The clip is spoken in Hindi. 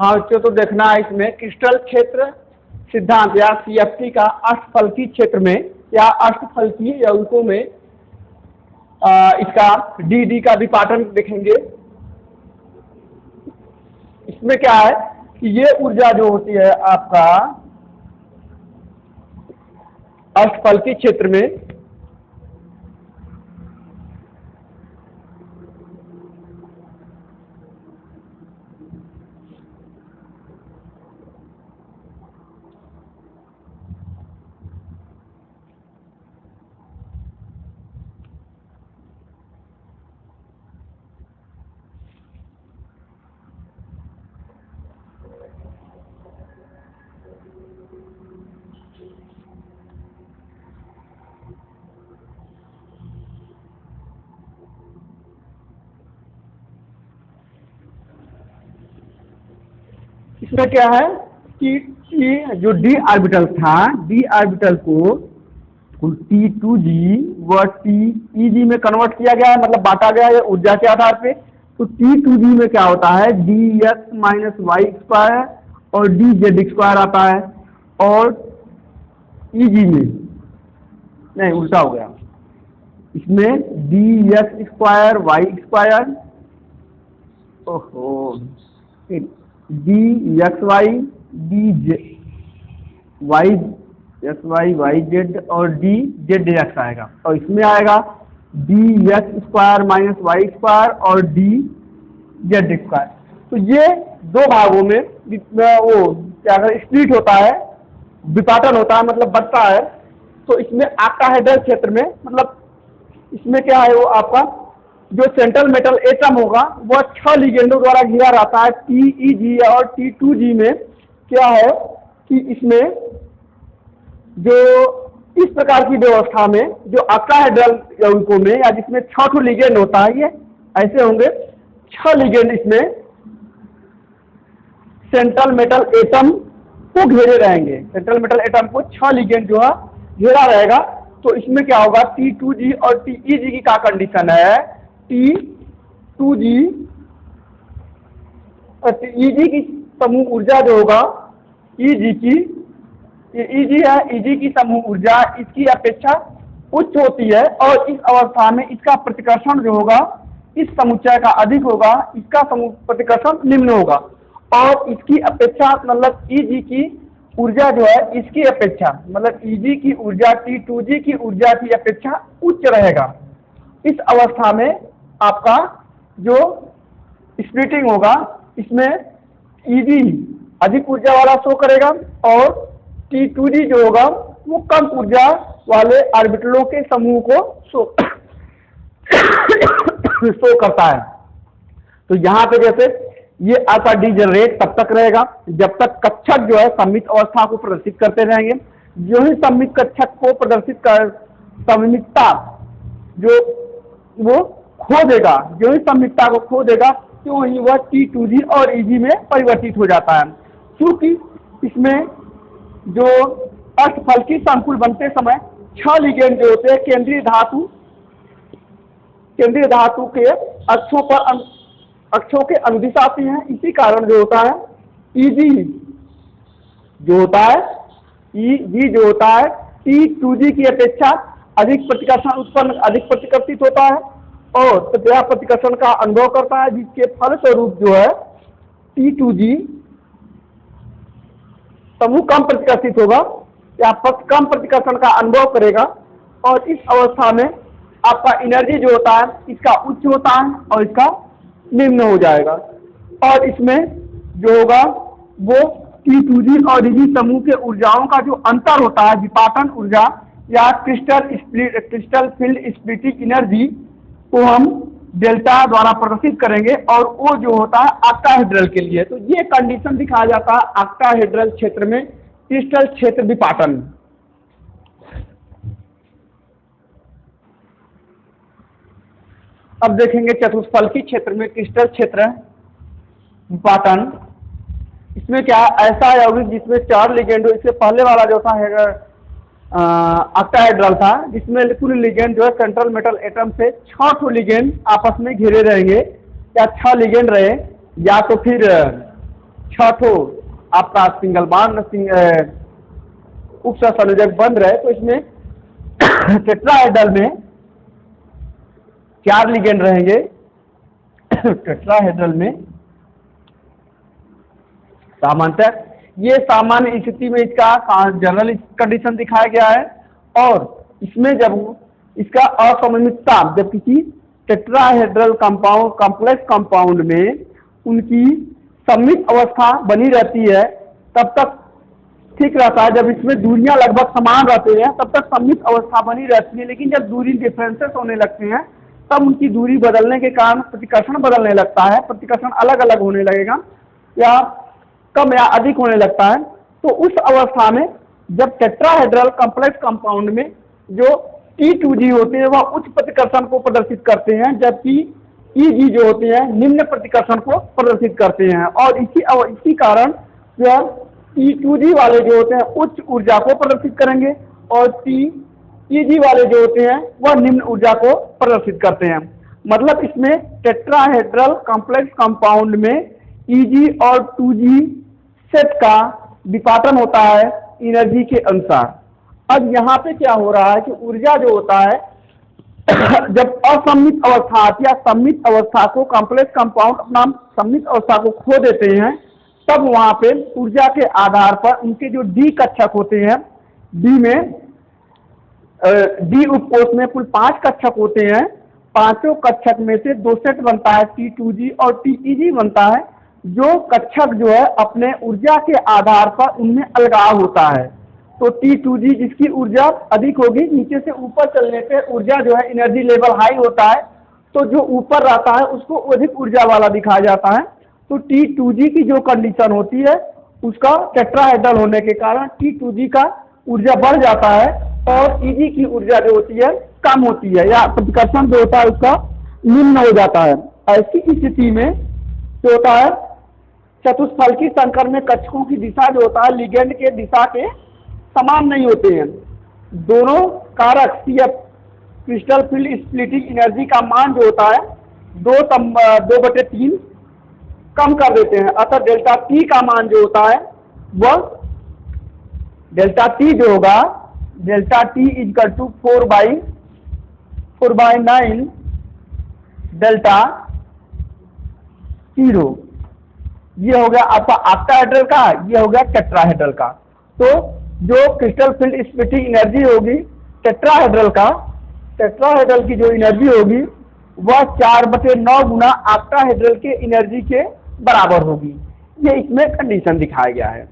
हाँ बच्चों, तो देखना है इसमें क्रिस्टल क्षेत्र सिद्धांत या सीएफटी का अष्टफलकीय क्षेत्र में या अष्टफलकीय यौगिकों में इसका डी का विपाटन देखेंगे। इसमें क्या है कि ये ऊर्जा जो होती है आपका अष्टफलकीय क्षेत्र में इसमें क्या है कि जो डी ऑर्बिटल था, डी ऑर्बिटल को T2g व TeG में कन्वर्ट किया गया है, मतलब बांटा गया है ऊर्जा के आधार पे। तो T2g में क्या होता है, dx माइनस वाई स्क्वायर और dz स्क्वायर आता है, और Eg में नहीं, उल्टा हो गया, इसमें dx स्क्वायर वाई स्क्वायर, ओहो, dxy dz y x y y z और डी जेड एक्स आएगा, और इसमें आएगा d x square minus y square और डी जेड स्क्वायर। तो ये दो भागों में वो क्या स्प्लिट होता है, विपाटन होता है, मतलब बढ़ता है। तो इसमें ऑक्टाहेड्रल क्षेत्र में, मतलब इसमें क्या है, वो आपका जो सेंट्रल मेटल एटम होगा वह 6 लिगेंडों द्वारा घिरा रहता है। TeG और T2g में क्या है कि इसमें जो इस प्रकार की व्यवस्था में जो ऑक्टाहेड्रल यौगिकों में या जिसमें 6 लिगेंड होता है, ये ऐसे होंगे 6 लिगेंड इसमें सेंट्रल मेटल एटम को घेरे रहेंगे। सेंट्रल मेटल एटम को 6 लिगेंड जो है घेरा रहेगा। तो इसमें क्या होगा, T2g और TeG की क्या कंडीशन है, T2g और TeG की समूह ऊर्जा जो होगा Eg की, ये Eg है, Eg की समूह ऊर्जा इसकी अपेक्षा उच्च होती है, और इस अवस्था में इसका प्रतिकर्षण जो होगा इस समुच्चय का अधिक होगा, इसका समूह प्रतिकर्षण निम्न होगा, और इसकी अपेक्षा मतलब Eg की ऊर्जा जो है इसकी अपेक्षा, मतलब Eg की ऊर्जा T2g की ऊर्जा की अपेक्षा उच्च रहेगा। इस अवस्था में आपका जो स्प्लिटिंग होगा इसमें Eg अधिक ऊर्जा वाला शो करेगा, और T2g जो होगा वो कम ऊर्जा वाले ऑर्बिटलों के समूह को शो करता है। तो यहाँ पे जैसे ये अल्फा डी जनरेट तब तक रहेगा जब तक कक्षक जो है सममित अवस्था को प्रदर्शित करते रहेंगे। जो ही सममित कक्षक को प्रदर्शित कर सममितता जो वो खो देगा, जो ही सममितता को खो देगा तो ही वह T2g और Eg में परिवर्तित हो जाता है। क्योंकि इसमें जो अष्टफलकीय संकुल बनते समय 6 लिगेंड जो होते हैं केंद्रीय धातु के अक्षों के अनुदिश आती हैं। इसी कारण जो होता है Eg जो होता है T2g की अपेक्षा अधिक प्रतिकर्षण उत्पन्न, अधिक प्रतिकर्षित होता है और प्रत्याह प्रतिकर्षण का अनुभव करता है, जिसके फलस्वरूप जो है T2g समूह कम प्रतिकर्षित होगा या कम प्रतिकर्षण का अनुभव करेगा, और इस अवस्था में आपका एनर्जी जो होता है इसका उच्च होता है और इसका निम्न हो जाएगा। और इसमें जो होगा वो T2g और Eg समूह के ऊर्जाओं का जो अंतर होता है, विपाटन ऊर्जा या क्रिस्टल फील्ड स्प्लिटिंग एनर्जी को हम डेल्टा द्वारा प्रदर्शित करेंगे, और वो जो होता है ऑक्टाहेड्रल के लिए। तो ये कंडीशन दिखाया जाता है ऑक्टाहेड्रल क्षेत्र में क्रिस्टल क्षेत्र विपाटन। अब देखेंगे चतुष्फलकीय क्षेत्र में क्रिस्टल क्षेत्र विपाटन। इसमें क्या ऐसा यौगिक जिसमें 4 लिगेंड, इससे पहले वाला जो था ऑक्टाहेड्रल था, जिसमें कुल लिगेंड जो है सेंट्रल मेटल एटम से 6 लिगेंड आपस में घिरे रहेंगे, या 6 लिगेंड रहे, या तो फिर 6 ठो आपका सिंगल बॉन्ड उपसंयोजक बन रहे, तो इसमें टेट्राहेड्रल में 4 लिगेंड रहेंगे। टेट्राहेड्रल में सामान्यतः ये सामान्य स्थिति में इसका जनरल कंडीशन दिखाया गया है, और इसमें जब इसका असममितता, जब किसी टेट्राहेड्रल कंपाउंड कॉम्प्लेक्स कंपाउंड में उनकी सममित अवस्था बनी रहती है तब तक ठीक रहता है। जब इसमें दूरियां लगभग समान रहते हैं तब तक सममित अवस्था बनी रहती है, लेकिन जब दूरी डिफरेंसेस होने लगते हैं तब उनकी दूरी बदलने के कारण प्रतिकर्षण बदलने लगता है, प्रतिकर्षण अलग अलग होने लगेगा या कम या अधिक होने लगता है। तो उस अवस्था में जब टेट्राहेड्रल कॉम्प्लेक्स कंपाउंड में जो T2G होते हैं वह उच्च प्रतिकर्षण को प्रदर्शित करते हैं, जबकि EG जो होते हैं निम्न प्रतिकर्षण को प्रदर्शित करते हैं, और इसी कारण जो T2G वाले जो होते हैं उच्च ऊर्जा को प्रदर्शित करेंगे और TEG वाले जो होते हैं वह निम्न ऊर्जा को प्रदर्शित करते हैं। मतलब इसमें टेट्राहेड्रल कॉम्प्लेक्स कंपाउंड में EG और 2G सेट का विपाटन होता है एनर्जी के अनुसार। अब यहाँ पे क्या हो रहा है कि ऊर्जा जो होता है जब असममित अवस्था आती है, सममित अवस्था को कॉम्प्लेक्स कंपाउंड अपना सममित अवस्था को खो देते हैं, तब वहां पे ऊर्जा के आधार पर उनके जो डी कक्षक होते हैं, डी में डी उपकोष में कुल 5 कक्षक होते हैं। पांचों कक्षक में से 2 सेट बनता है, T2G और TEG बनता है। जो कक्षक जो है अपने ऊर्जा के आधार पर उनमें अलगाव होता है। तो T2G जिसकी ऊर्जा अधिक होगी, नीचे से ऊपर चलने पे ऊर्जा जो है एनर्जी लेवल हाई होता है, तो जो ऊपर रहता है उसको अधिक ऊर्जा वाला दिखाया जाता है। तो T2G की जो कंडीशन होती है उसका टेट्राहेड्रल होने के कारण T2G का ऊर्जा बढ़ जाता है और EG की ऊर्जा जो होती है कम होती है, या प्रतिकर्षण जो होता है उसका निम्न हो जाता है। ऐसी स्थिति में जो होता है चतुष्फलकी संकर में कक्षकों की दिशा जो होता है लिगेंड के दिशा के समान नहीं होते हैं। दोनों कारक CF crystal field splitting energy का मान जो होता है 2/3 कम कर देते हैं। अतः डेल्टा T का मान जो होता है वह डेल्टा T जो होगा डेल्टा T = 4/9 डेल्टा 0। ये हो गया आपका ऑक्टाहेड्रल का, ये हो गया टेट्राहेड्रल का। तो जो क्रिस्टल फील्ड स्प्लिटिंग एनर्जी होगी टेट्राहेड्रल की जो एनर्जी होगी वह 4/9 गुना ऑक्टाहेड्रल के एनर्जी के बराबर होगी। ये इसमें कंडीशन दिखाया गया है।